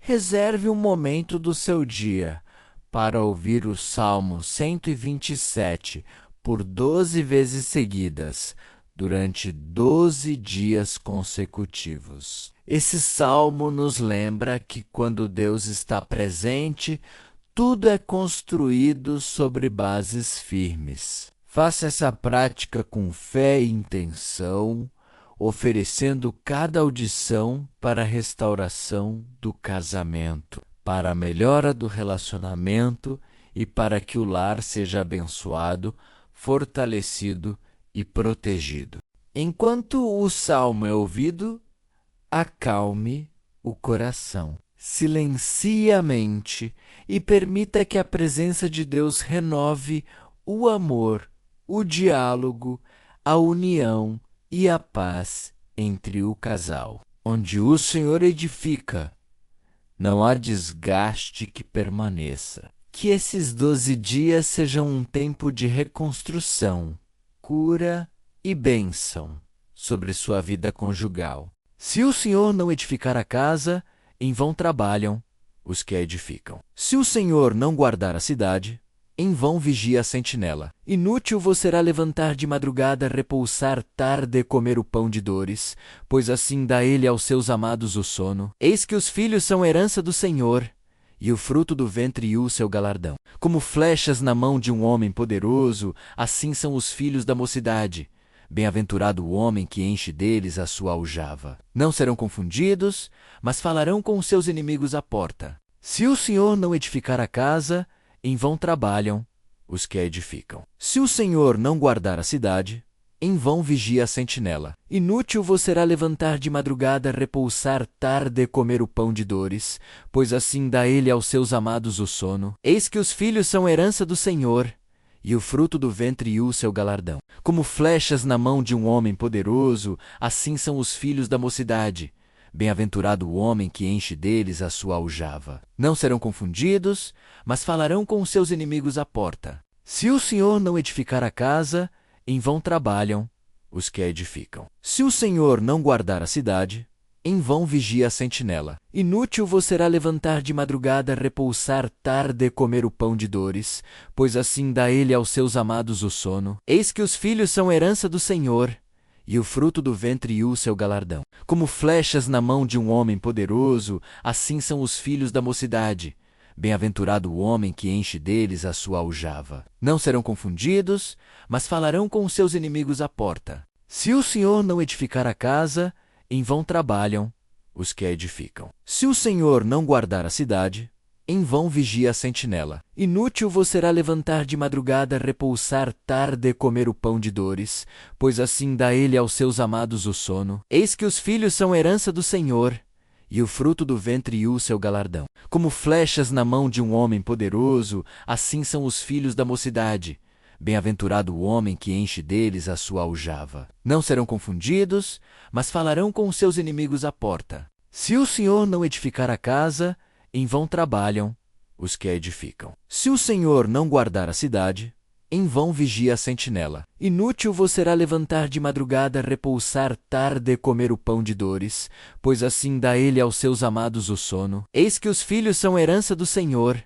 Reserve um momento do seu dia para ouvir o Salmo 127 por 12 vezes seguidas, durante 12 dias consecutivos. Esse salmo nos lembra que quando Deus está presente, tudo é construído sobre bases firmes. Faça essa prática com fé e intenção, oferecendo cada audição para a restauração do casamento, para a melhora do relacionamento e para que o lar seja abençoado, fortalecido e protegido. Enquanto o salmo é ouvido, acalme o coração. Silencie a mente e permita que a presença de Deus renove o amor, o diálogo, a união e a paz entre o casal. Onde o Senhor edifica, não há desgaste que permaneça. Que esses 12 dias sejam um tempo de reconstrução, cura e bênção sobre sua vida conjugal. Se o Senhor não edificar a casa, em vão trabalham os que a edificam. Se o Senhor não guardar a cidade, em vão vigia a sentinela. Inútil vos será levantar de madrugada, repousar tarde e comer o pão de dores, pois assim dá ele aos seus amados o sono. Eis que os filhos são herança do Senhor, e o fruto do ventre o seu galardão. Como flechas na mão de um homem poderoso, assim são os filhos da mocidade. Bem-aventurado o homem que enche deles a sua aljava. Não serão confundidos, mas falarão com os seus inimigos à porta. Se o Senhor não edificar a casa, em vão trabalham os que a edificam. Se o Senhor não guardar a cidade, em vão vigia a sentinela. Inútil vos será levantar de madrugada, repousar tarde e comer o pão de dores, pois assim dá ele aos seus amados o sono. Eis que os filhos são herança do Senhor, e o fruto do ventre o seu galardão. Como flechas na mão de um homem poderoso, assim são os filhos da mocidade. Bem-aventurado o homem que enche deles a sua aljava. Não serão confundidos, mas falarão com os seus inimigos à porta. Se o Senhor não edificar a casa, em vão trabalham os que a edificam. Se o Senhor não guardar a cidade, em vão vigia a sentinela. Inútil vos será levantar de madrugada, repousar tarde e comer o pão de dores, pois assim dá ele aos seus amados o sono. Eis que os filhos são herança do Senhor, e o fruto do ventre o seu galardão. Como flechas na mão de um homem poderoso, assim são os filhos da mocidade. Bem-aventurado o homem que enche deles a sua aljava. Não serão confundidos, mas falarão com os seus inimigos à porta. Se o Senhor não edificar a casa, em vão trabalham os que a edificam. Se o Senhor não guardar a cidade, em vão vigia a sentinela. Inútil vos será levantar de madrugada, repousar tarde e comer o pão de dores, pois assim dá ele aos seus amados o sono. Eis que os filhos são herança do Senhor, e o fruto do ventre o seu galardão. Como flechas na mão de um homem poderoso, assim são os filhos da mocidade. Bem-aventurado o homem que enche deles a sua aljava. Não serão confundidos, mas falarão com os seus inimigos à porta. Se o Senhor não edificar a casa, em vão trabalham os que a edificam. Se o Senhor não guardar a cidade, em vão vigia a sentinela. Inútil vos será levantar de madrugada, repousar tarde e comer o pão de dores, pois assim dá ele aos seus amados o sono. Eis que os filhos são herança do Senhor,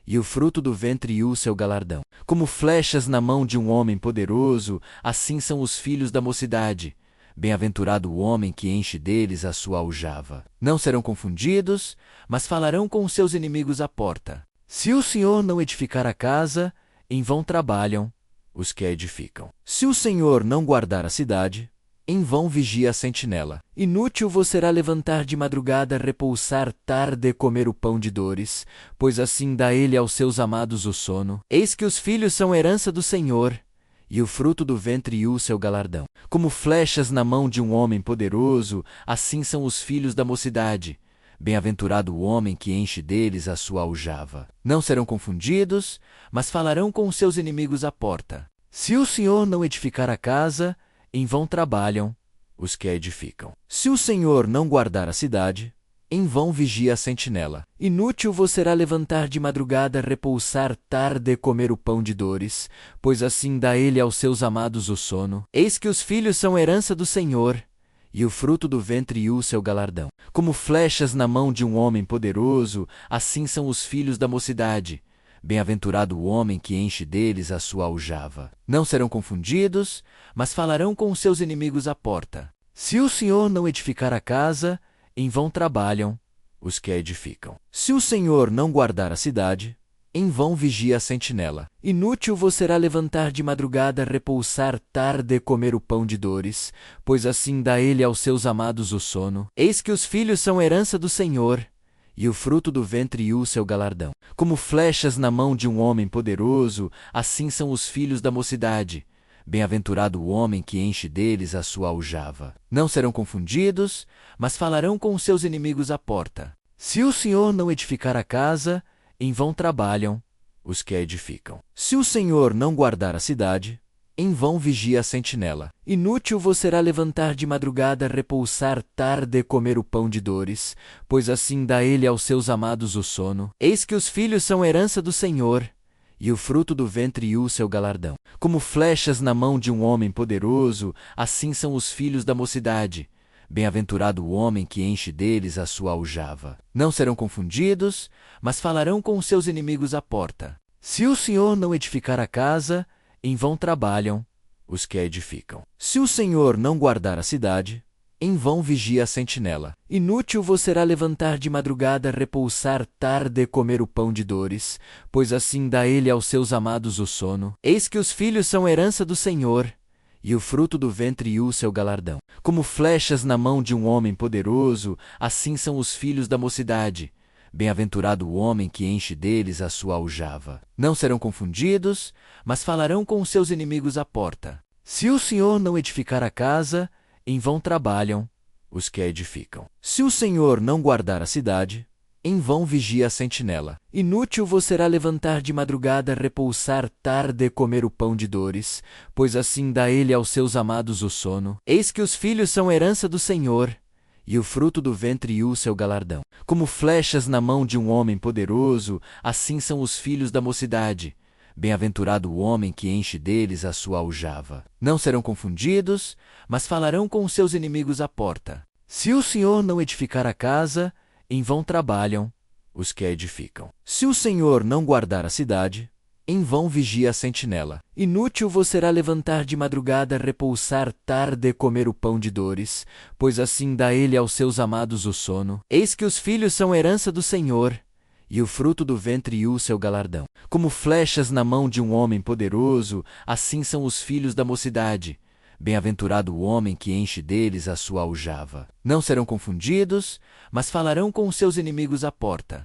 e o fruto do ventre o seu galardão. Como flechas na mão de um homem poderoso, assim são os filhos da mocidade. Bem-aventurado o homem que enche deles a sua aljava. Não serão confundidos, mas falarão com os seus inimigos à porta. Se o Senhor não edificar a casa, em vão trabalham os que a edificam. Se o Senhor não guardar a cidade, em vão vigia a sentinela. Inútil vos será levantar de madrugada, repousar tarde e comer o pão de dores, pois assim dá ele aos seus amados o sono. Eis que os filhos são herança do Senhor, e o fruto do ventre o seu galardão. Como flechas na mão de um homem poderoso, assim são os filhos da mocidade. Bem-aventurado o homem que enche deles a sua aljava. Não serão confundidos, mas falarão com os seus inimigos à porta. Se o Senhor não edificar a casa, em vão trabalham os que a edificam. Se o Senhor não guardar a cidade, em vão vigia a sentinela. Inútil vos será levantar de madrugada, repousar tarde e comer o pão de dores, pois assim dá ele aos seus amados o sono. Eis que os filhos são herança do Senhor, e o fruto do ventre o seu galardão. Como flechas na mão de um homem poderoso, assim são os filhos da mocidade. Bem-aventurado o homem que enche deles a sua aljava. Não serão confundidos, mas falarão com os seus inimigos à porta. Se o Senhor não edificar a casa, em vão trabalham os que a edificam. Se o Senhor não guardar a cidade, em vão vigia a sentinela. Inútil vos será levantar de madrugada, repousar tarde e comer o pão de dores, pois assim dá ele aos seus amados o sono. Eis que os filhos são herança do Senhor, e o fruto do ventre o seu galardão. Como flechas na mão de um homem poderoso, assim são os filhos da mocidade. Bem-aventurado o homem que enche deles a sua aljava. Não serão confundidos, mas falarão com os seus inimigos à porta. Se o Senhor não edificar a casa, em vão trabalham os que a edificam. Se o Senhor não guardar a cidade, em vão vigia a sentinela. Inútil vos será levantar de madrugada, repousar tarde e comer o pão de dores, pois assim dá ele aos seus amados o sono. Eis que os filhos são herança do Senhor, e o fruto do ventre o seu galardão. Como flechas na mão de um homem poderoso, assim são os filhos da mocidade. Bem-aventurado o homem que enche deles a sua aljava. Não serão confundidos, mas falarão com os seus inimigos à porta. Se o Senhor não edificar a casa, em vão trabalham os que a edificam. Se o Senhor não guardar a cidade, em vão vigia a sentinela. Inútil vos será levantar de madrugada, repousar tarde e comer o pão de dores, pois assim dá ele aos seus amados o sono. Eis que os filhos são herança do Senhor, e o fruto do ventre o seu galardão. Como flechas na mão de um homem poderoso, assim são os filhos da mocidade. Bem-aventurado o homem que enche deles a sua aljava. Não serão confundidos, mas falarão com os seus inimigos à porta. Se o Senhor não edificar a casa, em vão trabalham os que a edificam. Se o Senhor não guardar a cidade, em vão vigia a sentinela. Inútil vos será levantar de madrugada, repousar tarde e comer o pão de dores, pois assim dá ele aos seus amados o sono. Eis que os filhos são herança do Senhor, e o fruto do ventre o seu galardão. Como flechas na mão de um homem poderoso, assim são os filhos da mocidade. Bem-aventurado o homem que enche deles a sua aljava. Não serão confundidos, mas falarão com os seus inimigos à porta. Se o Senhor não edificar a casa, em vão trabalham os que a edificam. Se o Senhor não guardar a cidade, em vão vigia a sentinela. Inútil vos será levantar de madrugada, repousar tarde e comer o pão de dores, pois assim dá ele aos seus amados o sono. Eis que os filhos são herança do Senhor, e o fruto do ventre o seu galardão. Como flechas na mão de um homem poderoso, assim são os filhos da mocidade. Bem-aventurado o homem que enche deles a sua aljava. Não serão confundidos, mas falarão com os seus inimigos à porta.